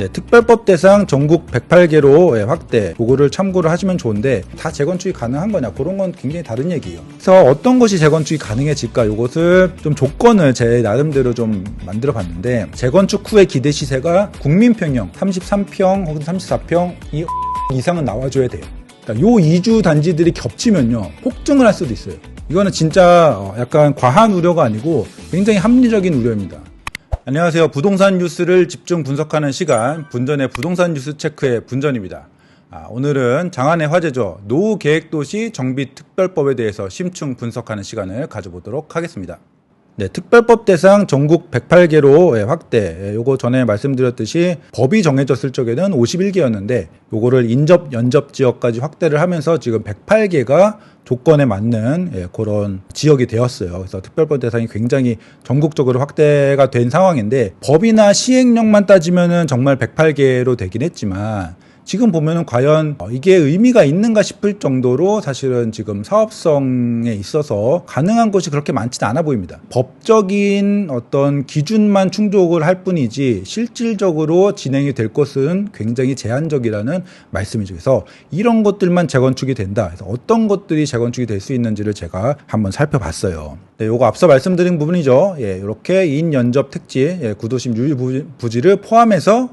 네, 특별법 대상 전국 108개로 확대, 그거를 참고를 하시면 좋은데 다 재건축이 가능한 거냐, 그런 건 굉장히 다른 얘기예요. 그래서 어떤 것이 재건축이 가능해질까, 이것을 좀 조건을 제 나름대로 좀 만들어 봤는데, 재건축 후의 기대 시세가 국민평형 33평 혹은 34평 이 이상은 나와줘야 돼요. 그러니까 요 이주 단지들이 겹치면요 폭증을 할 수도 있어요. 이거는 진짜 약간 과한 우려가 아니고 굉장히 합리적인 우려입니다. 안녕하세요. 부동산 뉴스를 집중 분석하는 시간, 분전의 부동산 뉴스 체크의 분전입니다. 오늘은 장안의 화제죠. 노후계획도시 정비특별법에 대해서 심층 분석하는 시간을 가져보도록 하겠습니다. 네, 특별법 대상 전국 108개로 확대. 요거 전에 말씀드렸듯이 법이 정해졌을 적에는 51개였는데 요거를 인접, 연접 지역까지 확대를 하면서 지금 108개가 조건에 맞는 그런 지역이 되었어요. 그래서 특별법 대상이 굉장히 전국적으로 확대가 된 상황인데, 법이나 시행령만 따지면은 정말 108개로 되긴 했지만 지금 보면은 과연 이게 의미가 있는가 싶을 정도로 사실은 지금 사업성에 있어서 가능한 것이 그렇게 많지는 않아 보입니다. 법적인 어떤 기준만 충족을 할 뿐이지 실질적으로 진행이 될 것은 굉장히 제한적이라는 말씀이죠. 그래서 이런 것들만 재건축이 된다. 그래서 어떤 것들이 재건축이 될 수 있는지를 제가 한번 살펴봤어요. 네, 요거 앞서 말씀드린 부분이죠. 이렇게 인연접 택지, 구도심 유일 부지를 포함해서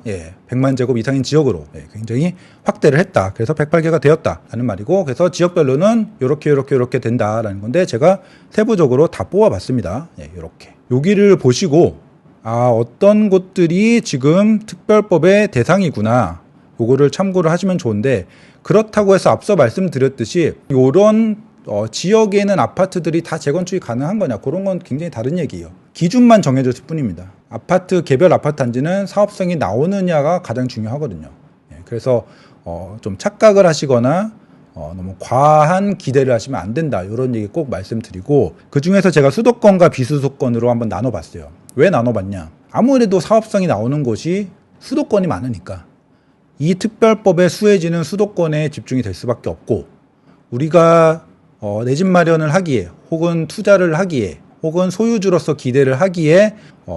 100만 제곱 이상인 지역으로 굉장히 확대를 했다. 그래서 108개가 되었다라는 말이고, 그래서 지역별로는 이렇게 된다라는 건데, 제가 세부적으로 다 뽑아봤습니다. 이렇게 여기를 보시고 어떤 곳들이 지금 특별법의 대상이구나, 요거를 참고를 하시면 좋은데, 그렇다고 해서 앞서 말씀드렸듯이 요런 지역에 있는 아파트들이 다 재건축이 가능한 거냐, 그런 건 굉장히 다른 얘기예요. 기준만 정해졌을 뿐입니다. 개별 아파트 단지는 사업성이 나오느냐가 가장 중요하거든요. 그래서 좀 착각을 하시거나 너무 과한 기대를 하시면 안 된다, 이런 얘기 꼭 말씀드리고, 그 중에서 제가 수도권과 비수도권으로 한번 나눠봤어요. 왜 나눠봤냐? 아무래도 사업성이 나오는 곳이 수도권이 많으니까 이 특별법의 수혜지는 수도권에 집중이 될 수밖에 없고, 우리가 내 집 마련을 하기에, 혹은 투자를 하기에, 혹은 소유주로서 기대를 하기에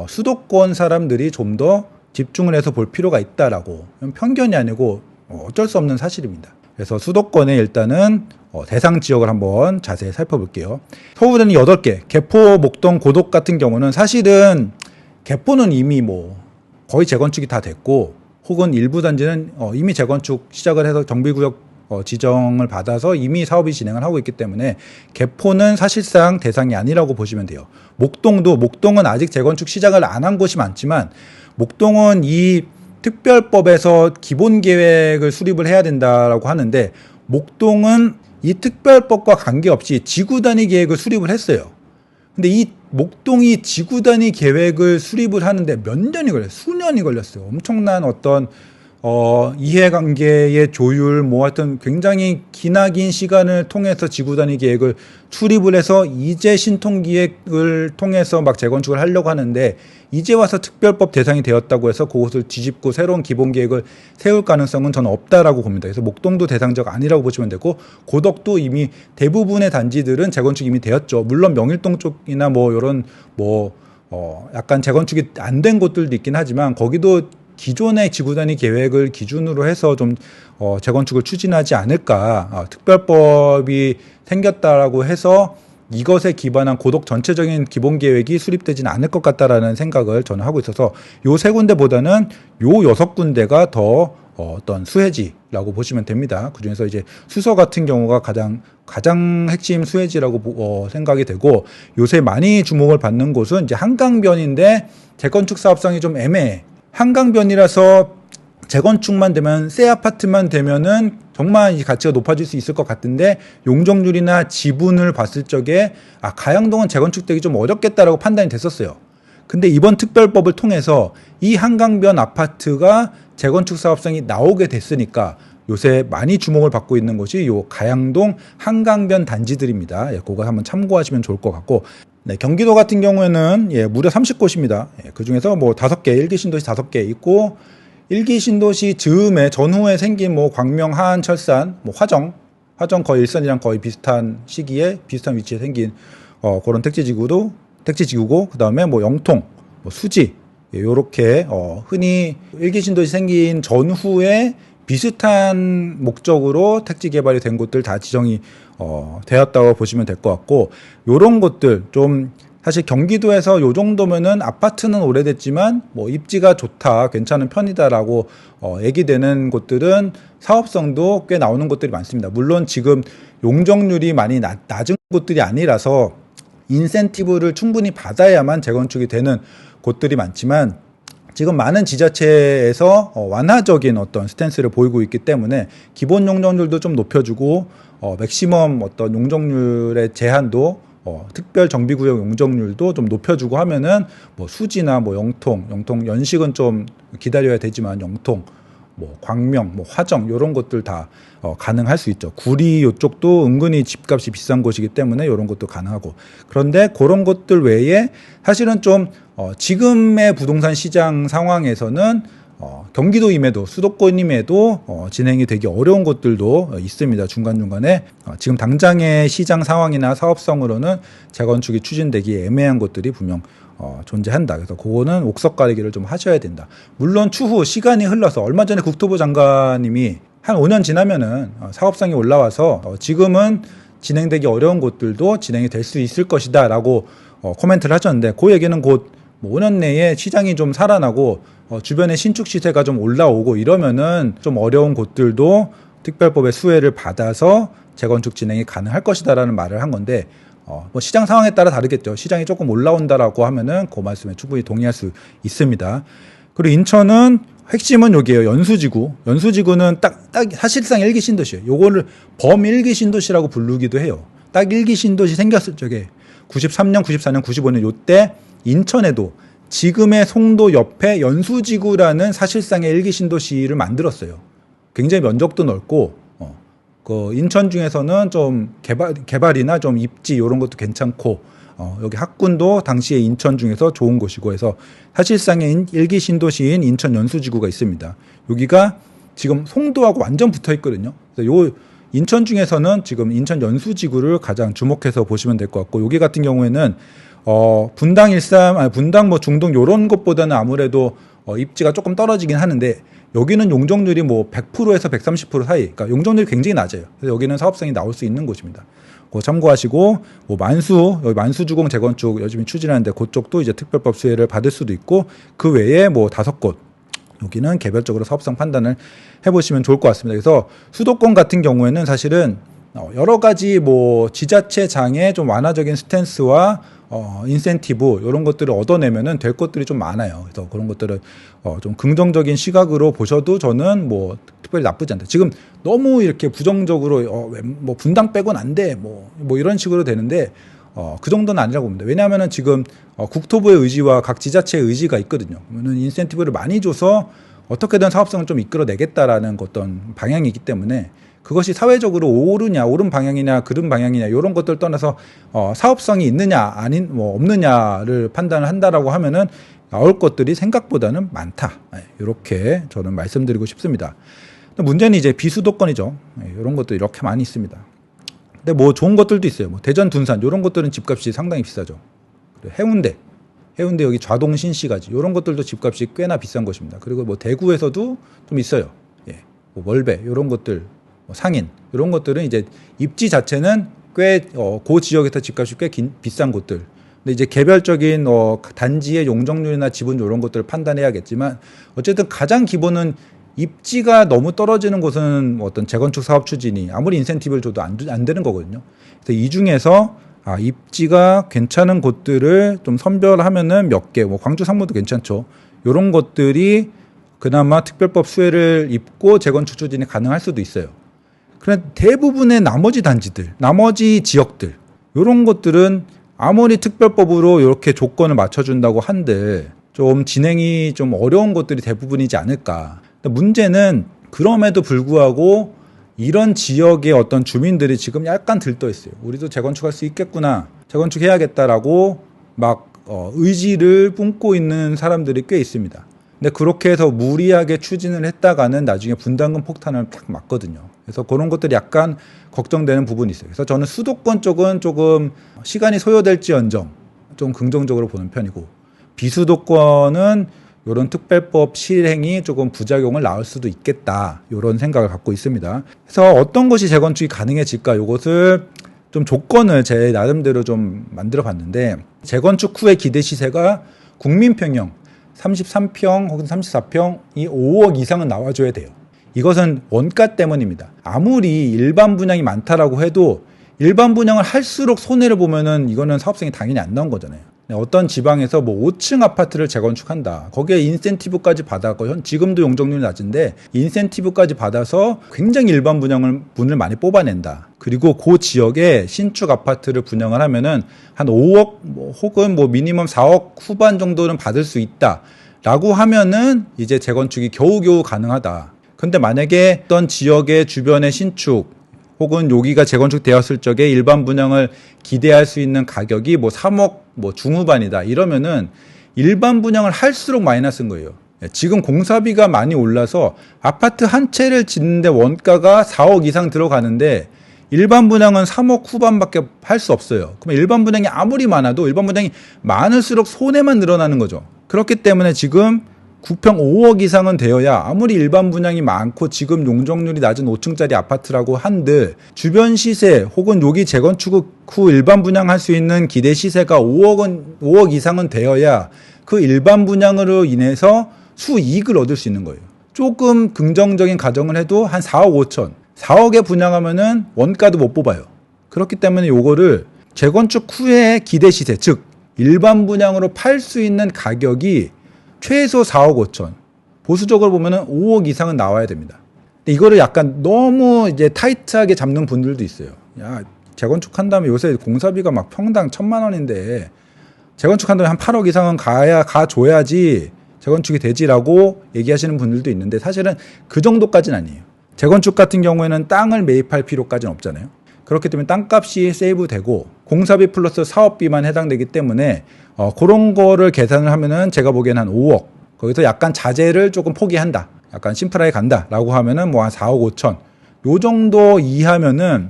수도권 사람들이 좀 더 집중을 해서 볼 필요가 있다라고, 편견이 아니고 어쩔 수 없는 사실입니다. 그래서 수도권에 일단은 대상 지역을 한번 자세히 살펴볼게요. 서울에는 8개, 개포, 목동, 고덕 같은 경우는 사실은 개포는 이미 거의 재건축이 다 됐고, 혹은 일부 단지는 이미 재건축 시작을 해서 정비구역 지정을 받아서 이미 사업이 진행을 하고 있기 때문에 개포는 사실상 대상이 아니라고 보시면 돼요. 목동은 아직 재건축 시작을 안 한 곳이 많지만, 목동은 이 특별법에서 기본 계획을 수립을 해야 된다라고 하는데, 목동은 이 특별법과 관계없이 지구 단위 계획을 수립을 했어요. 근데 이 목동이 지구 단위 계획을 수립을 하는데 몇 년이 걸렸어요. 수년이 걸렸어요. 엄청난 어떤 이해관계의 조율, 하여튼 굉장히 기나긴 시간을 통해서 지구 단위 계획을 수립을 해서 이제 신통기획을 통해서 막 재건축을 하려고 하는데, 이제 와서 특별법 대상이 되었다고 해서 그것을 뒤집고 새로운 기본 계획을 세울 가능성은 저는 없다라고 봅니다. 그래서 목동도 대상적 아니라고 보시면 되고, 고덕도 이미 대부분의 단지들은 재건축이 이미 되었죠. 물론 명일동 쪽이나 이런 약간 재건축이 안 된 곳들도 있긴 하지만, 거기도 기존의 지구 단위 계획을 기준으로 해서 좀 재건축을 추진하지 않을까. 특별법이 생겼다라고 해서 이것에 기반한 고덕 전체적인 기본 계획이 수립되지는 않을 것 같다라는 생각을 저는 하고 있어서, 요 3군데보다는 요 6군데가 더 어떤 수혜지라고 보시면 됩니다. 그중에서 이제 수서 같은 경우가 가장 핵심 수혜지라고 생각이 되고, 요새 많이 주목을 받는 곳은 이제 한강변인데 재건축 사업성이 좀 애매해. 한강변이라서 재건축만 되면, 새 아파트만 되면은 정말 이 가치가 높아질 수 있을 것 같은데, 용적률이나 지분을 봤을 적에 가양동은 재건축되기 좀 어렵겠다라고 판단이 됐었어요. 근데 이번 특별법을 통해서 이 한강변 아파트가 재건축 사업성이 나오게 됐으니까 요새 많이 주목을 받고 있는 곳이 요 가양동 한강변 단지들입니다. 그거 한번 참고하시면 좋을 것 같고, 네, 경기도 같은 경우에는 무려 30곳입니다. 그 중에서 5개, 1기 신도시 5개 있고, 1기 신도시 즈음에 전후에 생긴 광명, 하안, 철산, 화정 거의 일산이랑 거의 비슷한 시기에 비슷한 위치에 생긴 그런 택지지구고, 그 다음에 영통, 수지, 요렇게 흔히 일기 신도시 생긴 전후에 비슷한 목적으로 택지 개발이 된 곳들 다 지정이 되었다고 보시면 될 것 같고, 요런 곳들 좀 사실 경기도에서 요 정도면은 아파트는 오래됐지만 뭐 입지가 좋다, 괜찮은 편이다라고 얘기되는 곳들은 사업성도 꽤 나오는 곳들이 많습니다. 물론 지금 용적률이 많이 낮은 곳들이 아니라서 인센티브를 충분히 받아야만 재건축이 되는 곳들이 많지만, 지금 많은 지자체에서 완화적인 어떤 스탠스를 보이고 있기 때문에 기본 용적률도 좀 높여주고 맥시멈 어떤 용적률의 제한도 특별 정비구역 용적률도 좀 높여주고 하면은 뭐 수지나 뭐 영통 연식은 좀 기다려야 되지만 영통, 뭐 광명, 뭐 화정 이런 것들 다 가능할 수 있죠. 구리 이쪽도 은근히 집값이 비싼 곳이기 때문에 이런 것도 가능하고. 그런데 그런 것들 외에 사실은 좀 지금의 부동산 시장 상황에서는 경기도임에도 수도권임에도 진행이 되기 어려운 곳들도 있습니다. 중간중간에 지금 당장의 시장 상황이나 사업성으로는 재건축이 추진되기 애매한 곳들이 분명 존재한다. 그래서 그거는 옥석 가리기를 좀 하셔야 된다. 물론 추후 시간이 흘러서 얼마 전에 국토부 장관님이 한 5년 지나면은 사업성이 올라와서 지금은 진행되기 어려운 곳들도 진행이 될 수 있을 것이다라고 코멘트를 하셨는데, 그 얘기는 곧 5년 내에 시장이 좀 살아나고 주변의 신축 시세가 좀 올라오고 이러면은 좀 어려운 곳들도 특별법의 수혜를 받아서 재건축 진행이 가능할 것이다라는 말을 한 건데, 뭐 시장 상황에 따라 다르겠죠. 시장이 조금 올라온다라고 하면은 그 말씀에 충분히 동의할 수 있습니다. 그리고 인천은 핵심은 여기에요. 연수지구. 연수지구는 딱 사실상 일기 신도시예요. 요거를 범일기 신도시라고 부르기도 해요. 딱 일기 신도시 생겼을 적에 93년, 94년, 95년 요때 인천에도 지금의 송도 옆에 연수지구라는 사실상의 일기 신도시를 만들었어요. 굉장히 면적도 넓고 그 인천 중에서는 좀 개발이나 좀 입지 이런 것도 괜찮고 여기 학군도 당시에 인천 중에서 좋은 곳이고 해서 사실상의 일기 신도시인 인천 연수지구가 있습니다. 여기가 지금 송도하고 완전 붙어 있거든요. 그래서 요 인천 중에서는 지금 인천 연수지구를 가장 주목해서 보시면 될 것 같고, 여기 같은 경우에는 분당 분당 뭐 중동 요런 것보다는 아무래도 입지가 조금 떨어지긴 하는데, 여기는 용적률이 뭐 100%에서 130% 사이, 그러니까 용적률이 굉장히 낮아요. 그래서 여기는 사업성이 나올 수 있는 곳입니다. 그거 참고하시고, 뭐 여기 만수주공 재건축 요즘 추진하는데 그쪽도 이제 특별법 수혜를 받을 수도 있고, 그 외에 뭐 5곳 여기는 개별적으로 사업성 판단을 해보시면 좋을 것 같습니다. 그래서 수도권 같은 경우에는 사실은 여러 가지 뭐 지자체장의 좀 완화적인 스탠스와 인센티브 이런 것들을 얻어내면은 될 것들이 좀 많아요. 그래서 그런 것들을 좀 긍정적인 시각으로 보셔도 저는 뭐 특별히 나쁘지 않다. 지금 너무 이렇게 부정적으로 뭐 분당 빼곤 안 돼, 뭐 이런 식으로 되는데 그 정도는 아니라고 봅니다. 왜냐하면은 지금 국토부의 의지와 각 지자체의 의지가 있거든요. 그러면은 인센티브를 많이 줘서 어떻게든 사업성을 좀 이끌어내겠다라는 어떤 방향이 있기 때문에, 그것이 사회적으로 옳은 방향이냐 그른 방향이냐 이런 것들 떠나서 사업성이 있느냐 뭐 없느냐를 판단을 한다라고 하면은 나올 것들이 생각보다는 많다. 이렇게 저는 말씀드리고 싶습니다. 문제는 이제 비수도권이죠. 이런 것도 이렇게 많이 있습니다. 근데 뭐 좋은 것들도 있어요. 뭐 대전, 둔산 이런 것들은 집값이 상당히 비싸죠. 해운대 여기 좌동, 신시가지 이런 것들도 집값이 꽤나 비싼 것입니다. 그리고 뭐 대구에서도 좀 있어요. 뭐 월배 이런 것들, 상인 이런 것들은 이제 입지 자체는 꽤 그 지역에서 집값이 꽤 비싼 곳들. 근데 이제 개별적인 단지의 용적률이나 지분 이런 것들을 판단해야겠지만, 어쨌든 가장 기본은 입지가 너무 떨어지는 곳은 어떤 재건축 사업 추진이 아무리 인센티브를 줘도 안 되는 거거든요. 그래서 이 중에서 입지가 괜찮은 곳들을 좀 선별하면은 몇 개, 뭐 광주 상무도 괜찮죠. 이런 것들이 그나마 특별법 수혜를 입고 재건축 추진이 가능할 수도 있어요. 그런데 대부분의 나머지 단지들, 나머지 지역들 이런 것들은 아무리 특별법으로 이렇게 조건을 맞춰준다고 한들 좀 진행이 좀 어려운 것들이 대부분이지 않을까. 문제는 그럼에도 불구하고 이런 지역의 어떤 주민들이 지금 약간 들떠 있어요. 우리도 재건축할 수 있겠구나, 재건축해야겠다라고 막 의지를 뿜고 있는 사람들이 꽤 있습니다. 근데 그렇게 해서 무리하게 추진을 했다가는 나중에 분담금 폭탄을 딱 맞거든요. 그래서 그런 것들이 약간 걱정되는 부분이 있어요. 그래서 저는 수도권 쪽은 조금 시간이 소요될지언정 좀 긍정적으로 보는 편이고, 비수도권은 이런 특별법 실행이 조금 부작용을 낳을 수도 있겠다. 이런 생각을 갖고 있습니다. 그래서 어떤 것이 재건축이 가능해질까? 이것을 좀 조건을 제 나름대로 좀 만들어 봤는데, 재건축 후의 기대 시세가 국민평형 33평 혹은 34평이 5억 이상은 나와줘야 돼요. 이것은 원가 때문입니다. 아무리 일반 분양이 많다라고 해도 일반 분양을 할수록 손해를 보면은 이거는 사업성이 당연히 안 나온 거잖아요. 어떤 지방에서 뭐 5층 아파트를 재건축한다. 거기에 인센티브까지 받았고, 지금도 용적률이 낮은데 인센티브까지 받아서 굉장히 일반 분양을 많이 뽑아낸다. 그리고 그 지역에 신축 아파트를 분양을 하면은 한 5억 혹은 뭐 미니멈 4억 후반 정도는 받을 수 있다라고 하면은 이제 재건축이 겨우겨우 가능하다. 근데 만약에 어떤 지역의 주변의 신축 혹은 여기가 재건축되었을 적에 일반 분양을 기대할 수 있는 가격이 뭐 3억 뭐 중후반이다. 이러면은 일반 분양을 할수록 마이너스인 거예요. 지금 공사비가 많이 올라서 아파트 한 채를 짓는데 원가가 4억 이상 들어가는데 일반 분양은 3억 후반밖에 할 수 없어요. 그러면 일반 분양이 아무리 많아도 일반 분양이 많을수록 손해만 늘어나는 거죠. 그렇기 때문에 지금 9평 5억 이상은 되어야, 아무리 일반 분양이 많고 지금 용적률이 낮은 5층짜리 아파트라고 한들 주변 시세 혹은 여기 재건축 후 일반 분양할 수 있는 기대 시세가 5억 이상은 되어야 그 일반 분양으로 인해서 수이익을 얻을 수 있는 거예요. 조금 긍정적인 가정을 해도 한 4억 5천, 4억에 분양하면은 원가도 못 뽑아요. 그렇기 때문에 요거를 재건축 후에 기대 시세, 즉 일반 분양으로 팔 수 있는 가격이 최소 4억 5천, 보수적으로 보면은 5억 이상은 나와야 됩니다. 근데 이거를 약간 너무 이제 타이트하게 잡는 분들도 있어요. 야, 재건축한다면 요새 공사비가 막 평당 1,000만 원인데 재건축한다면 한 8억 이상은 가줘야지 재건축이 되지라고 얘기하시는 분들도 있는데, 사실은 그 정도까지는 아니에요. 재건축 같은 경우에는 땅을 매입할 필요까지는 없잖아요. 그렇기 때문에 땅값이 세이브되고 공사비 플러스 사업비만 해당되기 때문에 그런 거를 계산을 하면은 제가 보기에는 한 5억, 거기서 약간 자재를 조금 포기한다, 약간 심플하게 간다라고 하면은 뭐 한 4억 5천 요 정도 이하면은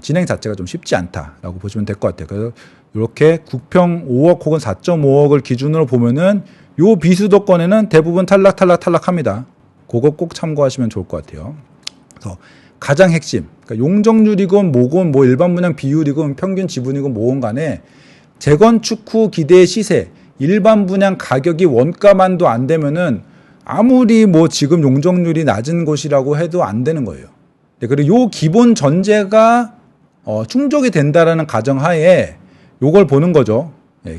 진행 자체가 좀 쉽지 않다라고 보시면 될 것 같아요. 그래서 이렇게 9평 5억 혹은 4.5억을 기준으로 보면은 요 비수도권에는 대부분 탈락합니다. 그거 꼭 참고하시면 좋을 것 같아요. 그래서 가장 핵심, 그러니까 용적률이건 뭐건 뭐 일반 분양 비율이건 평균 지분이건 뭐건 간에 재건축 후 기대 시세, 일반 분양 가격이 원가만도 안 되면은 아무리 뭐 지금 용적률이 낮은 곳이라고 해도 안 되는 거예요. 그리고 요 기본 전제가 충족이 된다라는 가정하에 요걸 보는 거죠.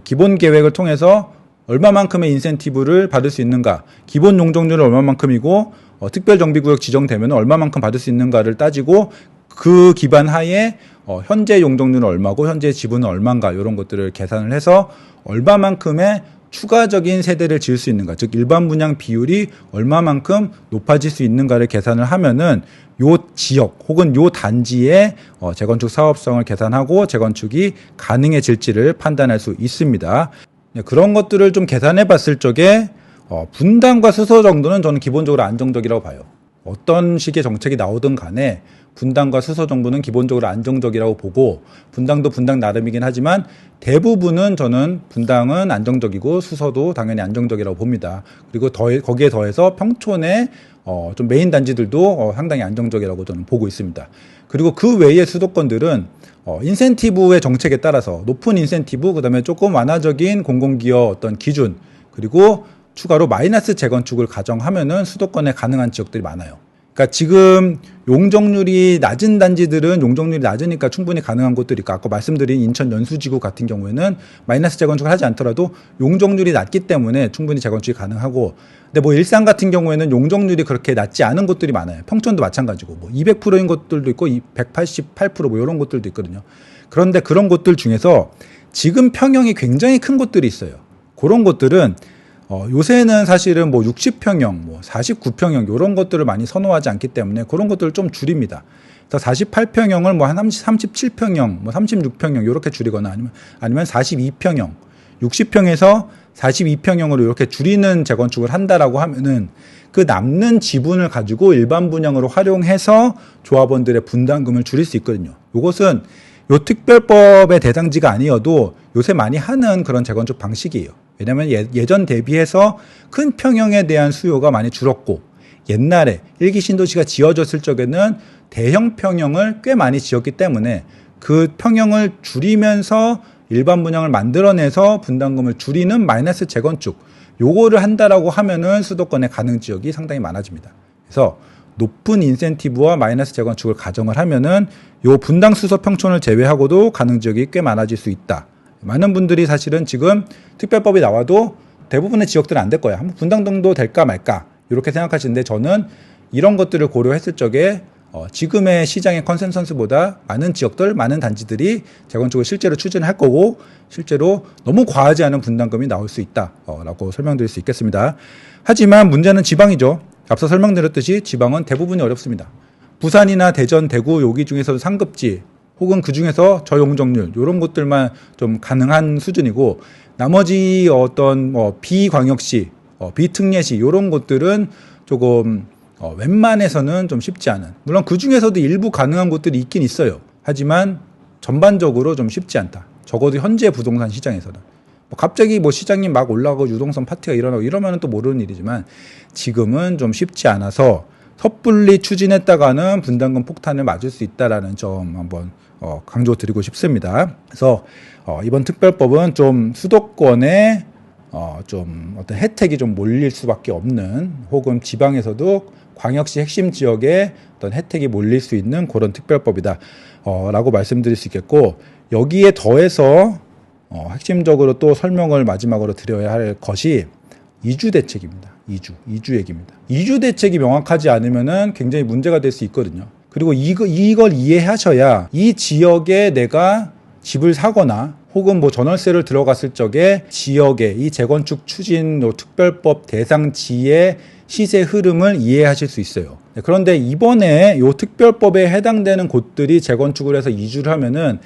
기본 계획을 통해서 얼마만큼의 인센티브를 받을 수 있는가, 기본 용적률은 얼마만큼이고 특별정비구역 지정되면 얼마만큼 받을 수 있는가를 따지고 그 기반 하에 현재 용적률은 얼마고 현재 지분은 얼마인가, 이런 것들을 계산을 해서 얼마만큼의 추가적인 세대를 지을 수 있는가, 즉 일반 분양 비율이 얼마만큼 높아질 수 있는가를 계산을 하면은 요 지역 혹은 요 단지의 재건축 사업성을 계산하고 재건축이 가능해질지를 판단할 수 있습니다. 그런 것들을 좀 계산해 봤을 적에 분당과 수서 정도는 저는 기본적으로 안정적이라고 봐요. 어떤 식의 정책이 나오든 간에 분당과 수서 정도는 기본적으로 안정적이라고 보고, 분당도 분당 나름이긴 하지만 대부분은 저는 분당은 안정적이고 수서도 당연히 안정적이라고 봅니다. 그리고 거기에 더해서 평촌의 좀 메인 단지들도 상당히 안정적이라고 저는 보고 있습니다. 그리고 그 외의 수도권들은 인센티브의 정책에 따라서 높은 인센티브, 그다음에 조금 완화적인 공공기업 어떤 기준, 그리고 추가로 마이너스 재건축을 가정하면은 수도권에 가능한 지역들이 많아요. 그러니까 지금 용적률이 낮은 단지들은 용적률이 낮으니까 충분히 가능한 곳들이 있고, 아까 말씀드린 인천 연수지구 같은 경우에는 마이너스 재건축을 하지 않더라도 용적률이 낮기 때문에 충분히 재건축이 가능하고, 근데 뭐 일산 같은 경우에는 용적률이 그렇게 낮지 않은 곳들이 많아요. 평촌도 마찬가지고 뭐 200%인 곳들도 있고 188%뭐 이런 곳들도 있거든요. 그런데 그런 곳들 중에서 지금 평형이 굉장히 큰 곳들이 있어요. 그런 곳들은 요새는 사실은 뭐 60평형, 뭐 49평형 이런 것들을 많이 선호하지 않기 때문에 그런 것들을 좀 줄입니다. 그래서 48평형을 뭐 한 37평형, 뭐 36평형 이렇게 줄이거나 아니면 42평형, 60평에서 42평형으로 이렇게 줄이는 재건축을 한다라고 하면은 그 남는 지분을 가지고 일반 분양으로 활용해서 조합원들의 분담금을 줄일 수 있거든요. 이것은 요 특별법의 대상지가 아니어도 요새 많이 하는 그런 재건축 방식이에요. 왜냐하면 예전 대비해서 큰 평형에 대한 수요가 많이 줄었고 옛날에 일기 신도시가 지어졌을 적에는 대형 평형을 꽤 많이 지었기 때문에 그 평형을 줄이면서 일반 분양을 만들어내서 분담금을 줄이는 마이너스 재건축 요거를 한다라고 하면은 수도권의 가능 지역이 상당히 많아집니다. 그래서 높은 인센티브와 마이너스 재건축을 가정을 하면은 요 분당 수서 평촌을 제외하고도 가능 지역이 꽤 많아질 수 있다. 많은 분들이 사실은 지금 특별법이 나와도 대부분의 지역들은 안 될 거야. 한번 분당 정도 될까 말까 이렇게 생각하시는데 저는 이런 것들을 고려했을 적에 지금의 시장의 컨센서스보다 많은 지역들, 많은 단지들이 재건축을 실제로 추진할 거고 실제로 너무 과하지 않은 분담금이 나올 수 있다라고 설명드릴 수 있겠습니다. 하지만 문제는 지방이죠. 앞서 설명드렸듯이 지방은 대부분이 어렵습니다. 부산이나 대전, 대구 여기 중에서도 상급지 혹은 그 중에서 저용적률 이런 것들만 좀 가능한 수준이고 나머지 어떤 비광역시, 비특례시 이런 곳들은 조금 웬만해서는 좀 쉽지 않은 물론 그 중에서도 일부 가능한 곳들이 있긴 있어요. 하지만 전반적으로 좀 쉽지 않다. 적어도 현재 부동산 시장에서는 갑자기 시장이 막 올라가고 유동성 파티가 일어나고 이러면 또 모르는 일이지만 지금은 좀 쉽지 않아서 섣불리 추진했다가는 분담금 폭탄을 맞을 수 있다라는 점 한번 강조드리고 싶습니다. 그래서 이번 특별법은 좀 수도권에 좀 어떤 혜택이 좀 몰릴 수밖에 없는 혹은 지방에서도 광역시 핵심 지역에 어떤 혜택이 몰릴 수 있는 그런 특별법이다 라고 말씀드릴 수 있겠고 여기에 더해서 핵심적으로 또 설명을 마지막으로 드려야 할 것이 이주 대책입니다. 이주 얘기입니다. 이주 대책이 명확하지 않으면은 굉장히 문제가 될 수 있거든요. 그리고 이걸 이해하셔야 이 지역에 내가 집을 사거나 혹은 전월세를 들어갔을 적에 지역의 이 재건축 추진 특별법 대상지의 시세 흐름을 이해하실 수 있어요. 그런데 이번에 이 특별법에 해당되는 곳들이 재건축을 해서 이주를 하면은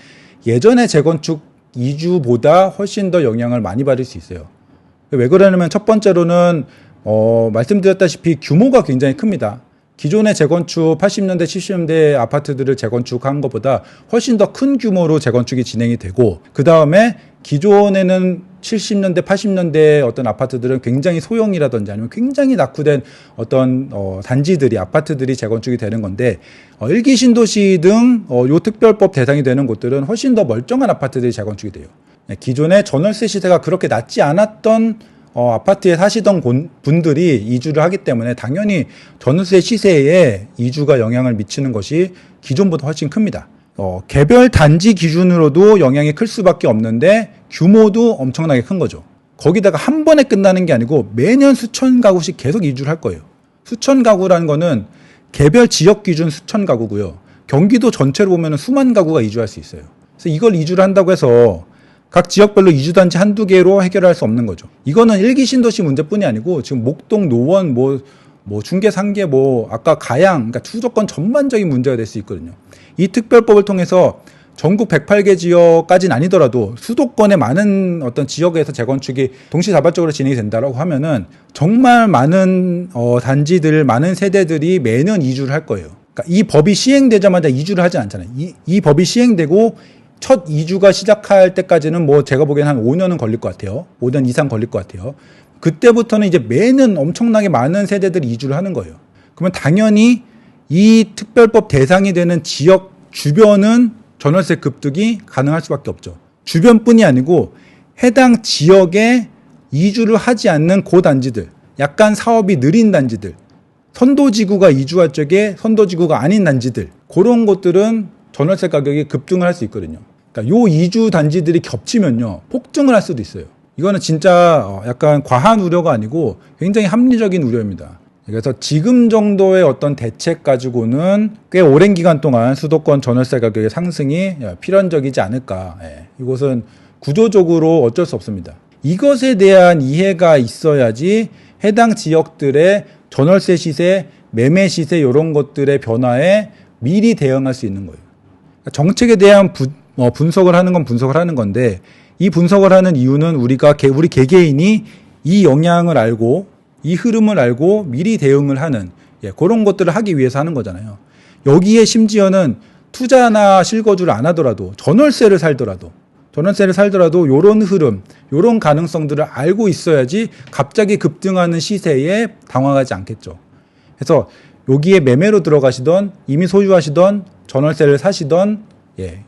예전의 재건축 이주보다 훨씬 더 영향을 많이 받을 수 있어요. 왜 그러냐면 첫 번째로는 말씀드렸다시피 규모가 굉장히 큽니다. 기존의 재건축 80년대, 70년대 아파트들을 재건축한 것보다 훨씬 더 큰 규모로 재건축이 진행이 되고 그 다음에 기존에는 70년대, 80년대 어떤 아파트들은 굉장히 소형이라든지 아니면 굉장히 낙후된 어떤 단지들이 아파트들이 재건축이 되는 건데 일기 신도시 등 요 특별법 대상이 되는 곳들은 훨씬 더 멀쩡한 아파트들이 재건축이 돼요. 기존의 전월세 시세가 그렇게 낮지 않았던 아파트에 사시던 분들이 이주를 하기 때문에 당연히 전월세 시세에 이주가 영향을 미치는 것이 기존보다 훨씬 큽니다. 개별 단지 기준으로도 영향이 클 수밖에 없는데 규모도 엄청나게 큰 거죠. 거기다가 한 번에 끝나는 게 아니고 매년 수천 가구씩 계속 이주를 할 거예요. 수천 가구라는 거는 개별 지역 기준 수천 가구고요. 경기도 전체로 보면 수만 가구가 이주할 수 있어요. 그래서 이걸 이주를 한다고 해서 각 지역별로 이주단지 한두 개로 해결할 수 없는 거죠. 이거는 일기 신도시 문제뿐이 아니고 지금 목동, 노원, 중계, 상계, 아까 가양, 그러니까 수도권 전반적인 문제가 될 수 있거든요. 이 특별법을 통해서 전국 108개 지역까지는 아니더라도 수도권의 많은 어떤 지역에서 재건축이 동시다발적으로 진행이 된다라고 하면은 정말 많은 단지들, 많은 세대들이 매년 이주를 할 거예요. 그러니까 이 법이 시행되자마자 이주를 하지 않잖아요. 이 법이 시행되고 첫 이주가 시작할 때까지는 제가 보기엔 한 5년은 걸릴 것 같아요. 5년 이상 걸릴 것 같아요. 그때부터는 이제 매년 엄청나게 많은 세대들이 이주를 하는 거예요. 그러면 당연히 이 특별법 대상이 되는 지역 주변은 전월세 급등이 가능할 수밖에 없죠. 주변뿐이 아니고 해당 지역에 이주를 하지 않는 고단지들, 약간 사업이 느린 단지들, 선도지구가 이주할 적에 선도지구가 아닌 단지들, 그런 곳들은 전월세 가격이 급등을 할 수 있거든요. 그러니까 요 이주 단지들이 겹치면요, 폭등을 할 수도 있어요. 이거는 진짜 약간 과한 우려가 아니고 굉장히 합리적인 우려입니다. 그래서 지금 정도의 어떤 대책 가지고는 꽤 오랜 기간 동안 수도권 전월세 가격의 상승이 필연적이지 않을까. 이것은 구조적으로 어쩔 수 없습니다. 이것에 대한 이해가 있어야지 해당 지역들의 전월세 시세, 매매 시세 이런 것들의 변화에 미리 대응할 수 있는 거예요. 정책에 대한 분석을 하는 건 분석을 하는 건데 이 분석을 하는 이유는 우리 개개인이 이 영향을 알고 이 흐름을 알고 미리 대응을 하는 그런 것들을 하기 위해서 하는 거잖아요. 여기에 심지어는 투자나 실거주를 안 하더라도 전월세를 살더라도 전월세를 살더라도 요런 흐름, 요런 가능성들을 알고 있어야지 갑자기 급등하는 시세에 당황하지 않겠죠. 그래서 여기에 매매로 들어가시던 이미 소유하시던 전월세를 사시던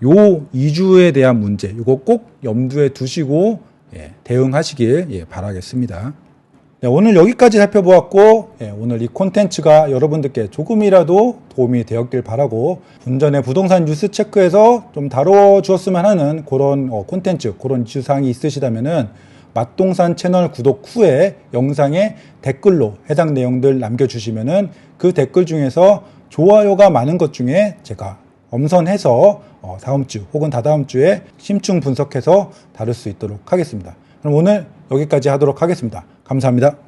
요 이주에 대한 문제 이거 꼭 염두에 두시고 대응하시길 바라겠습니다. 오늘 여기까지 살펴보았고 오늘 이 콘텐츠가 여러분들께 조금이라도 도움이 되었길 바라고 분전의 부동산 뉴스 체크에서 좀 다뤄주었으면 하는 그런 콘텐츠 그런 이슈사항이 있으시다면은 맛동산 채널 구독 후에 영상에 댓글로 해당 내용들 남겨주시면은 그 댓글 중에서 좋아요가 많은 것 중에 제가 엄선해서 다음 주 혹은 다다음 주에 심층 분석해서 다룰 수 있도록 하겠습니다. 그럼 오늘 여기까지 하도록 하겠습니다. 감사합니다.